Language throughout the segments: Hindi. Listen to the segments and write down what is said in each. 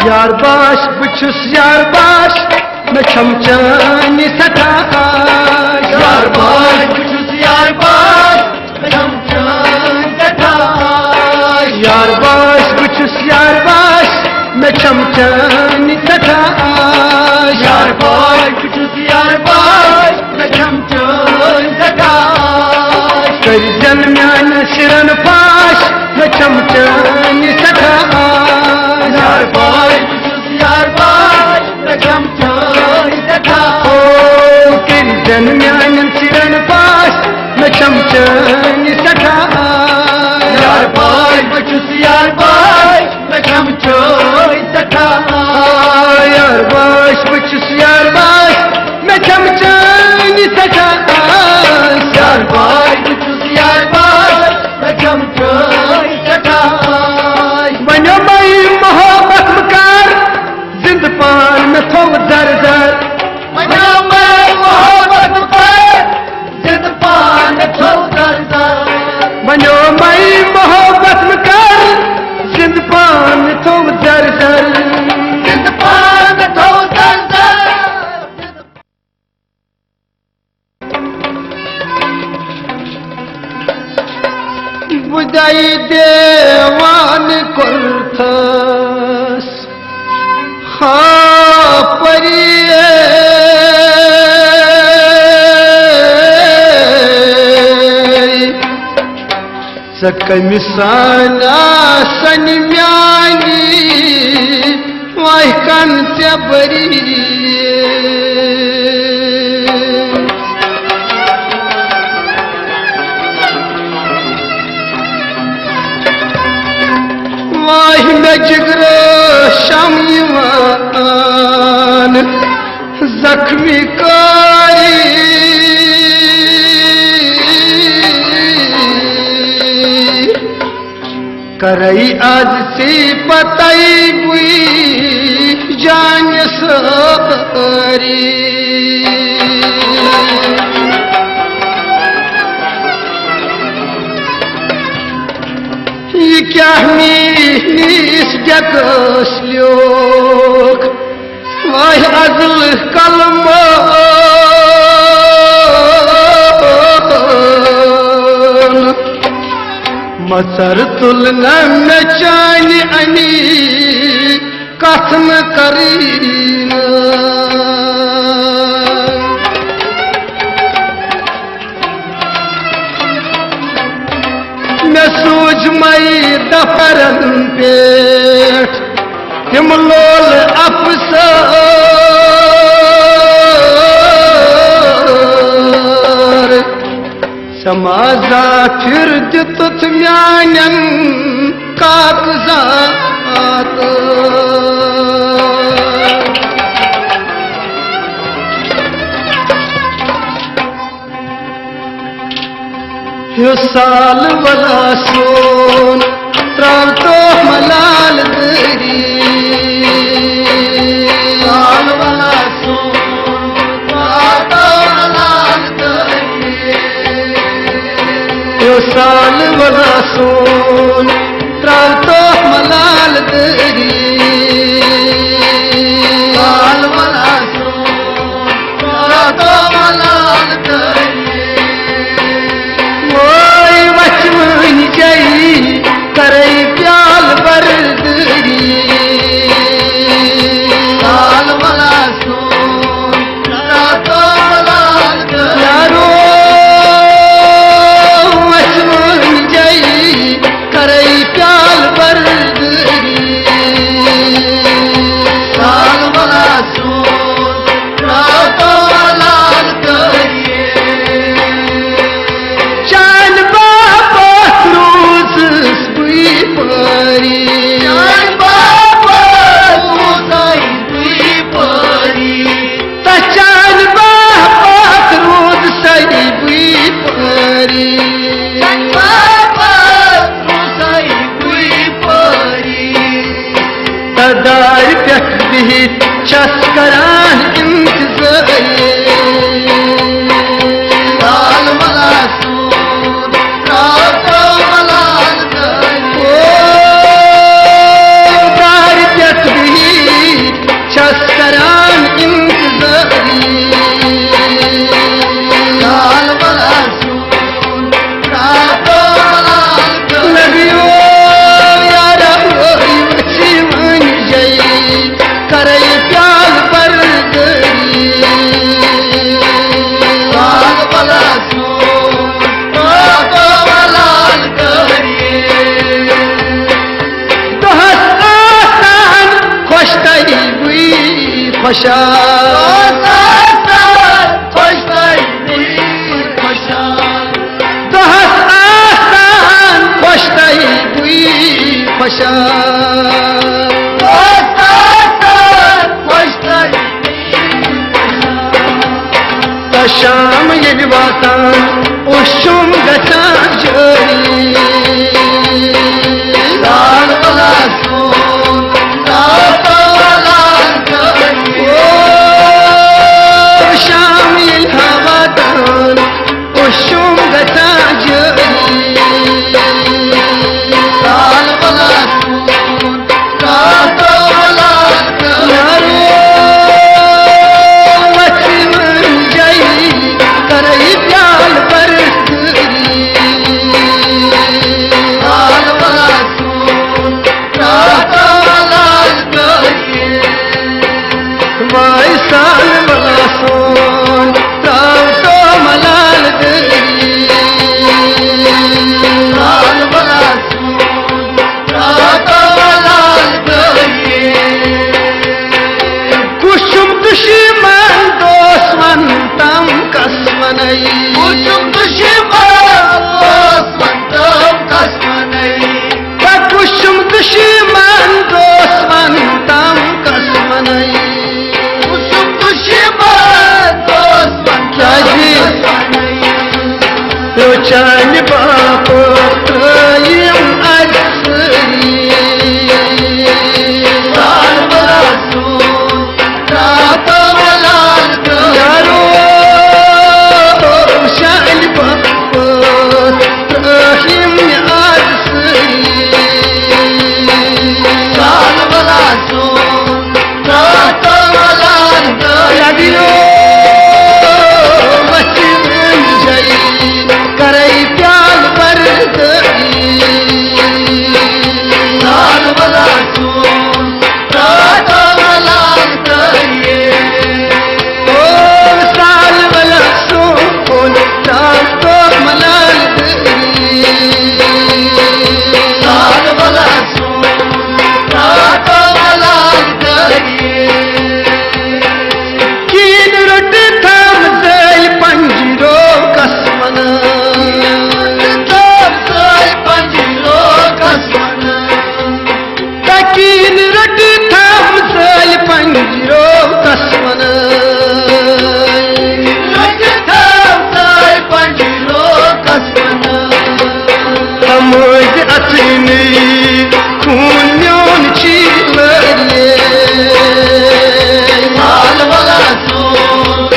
यार बाश बुछुस यार बाश मैं छमचानी सठाश यार बाश बुछुस यार बाश मैं छमचानी सठाश यार बाश बुछुस यार बाश मैं छमचानी सठाश यार बाश बुछुस यार बाश मैं छमचानी सठाश कर जन्म्यान सिरन पाश मैं छमचानी सठाश यार बाश बुछुस यार बाश मैं छमचानी सठाश ओ कर जन्म्यान सिरन पाश मैं छमचानी सठाश यार बाश बुछुस यार बाश मैं छमचानी सठाश यार बाश बुछुस यार बाश मैं छमचानी सठाश यार बाश बुछुस यार बाश मैं छमचानी सठाश बनो मई मोहब्बत मकार जिंद पान में थो दर दर बनो मई मोहब्बत मकार जिंद पान थो दर दर बनो मई मोहब्बत मकार जिंद पान थो दर दर जिंद पान थो दर दर बुदाई देवान कुर्थस हाँ परिये सकमिसाना सन्म्यानी वाह कंत्य बरी वाह में जिगरो शमीवान जख्मी कारी करई आज से पतई बुई जान सारी ये क्या मीस जगस लोक वाह अजल कलम मसर तुलन में चानी अनी कथम करीना मैं सूझ मई दफरन पेट हिमलोल अफसर समाजा फिर दितुत म्यानन कागजात यो साल वाला सोन त्राव तो मलाल दरी साल वाला सोन त्राव तो मलाल दरी यो साल वाला सोन त्राव तो मलाल दरी साल वाला सोन त्राव तो मलाल दरी करई प्याल बरदरी साल वाला सोन तो मलाल यारो मचमन जई करई प्याल बरदरी साल वाला सोन तो मलाल करिए चांद बाबा रोज सुई परी चांद बाबा रोज सुई परी चांद बाबा रोज सही बुई परी बाबा रोज सुई परी तदार पेख बिहित छस करान इंतज़ारी साल वाला सोन तो मलाल करिए ओ दार पेख बिहित खुशाल दहस आसान खुश तई बुई खुशाल शाम ये वातान उशुम गचान जरी लाल वाला सोन वाला शाम ये वातान उशुम गचान जरी लाल वाला सोन वाला करई प्याल पर लाल वाला सोन वाला वाई साल वाला सोन ताव तो मलाल गई लाल वाला सोन वाला कुसुम दुश्मन दोस्मन तम कसमनई कुसुम दुश्मन कसमनई कुसुम दुश्मन दोस्मन तम कसमनई कुसुम दुश्मन क्या जी तो चांद बाप त्रयम अजसरी लाल वाला सोन वाला यारो शान बाप त्रयम अजसरी लाल वाला सोन वाला लगियो बचन जई करई प्याल पर लाल वाला सोन वाला ओ साल वाला सोन राम तो मलाल लाल वाला सोन वाला कीन रोट थाम दई पंजरो कसमन कीन रोट थाम दई पंजरो कसमन मुझ अचनी खून म्योन चील लाल वाला सोन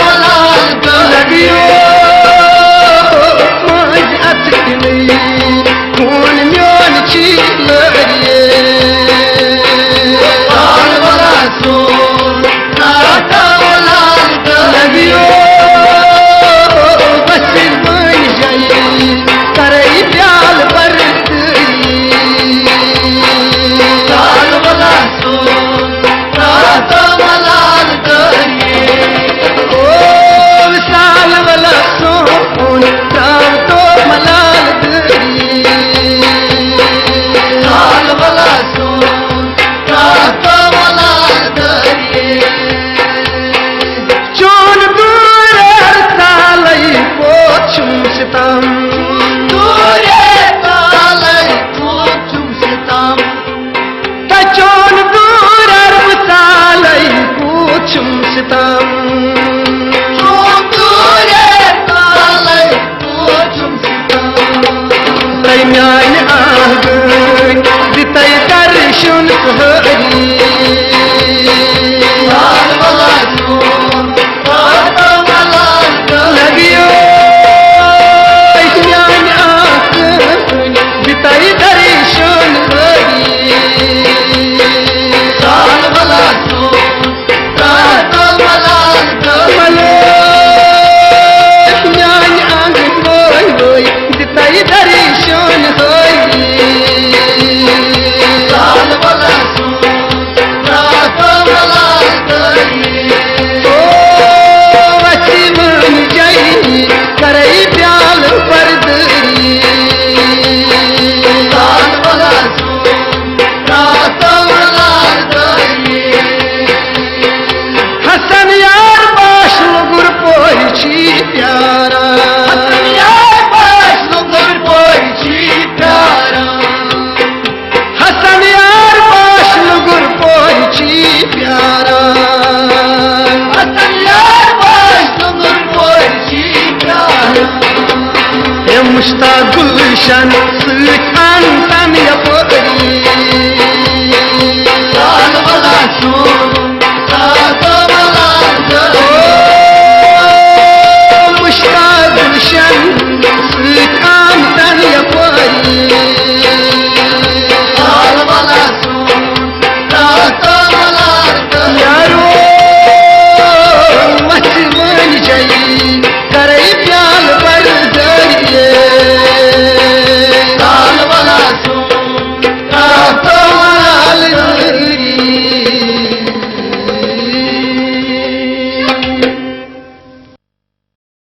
वाला लगियो मुझ अचनी खून म्योन चील लाल वाला सोन वाला लगियो बस बन जाई करई प्याल पर लाल वाला सोन वाला ओ साल वाला सोन राम तो मलाल लाल वाला सोन वाला चोन दूर तालई पोछुम सितम चोन दूर तालई पोछुम सितम न्याय आग जितई दर्शन हरी लाल वाला सोन वाला लगियो न्याय आग जितई दर्शन हरी लाल वाला सोन वाला मलो न्याय आग होय होय जितई दर्शन हरी लाल वाला सोन गुलशन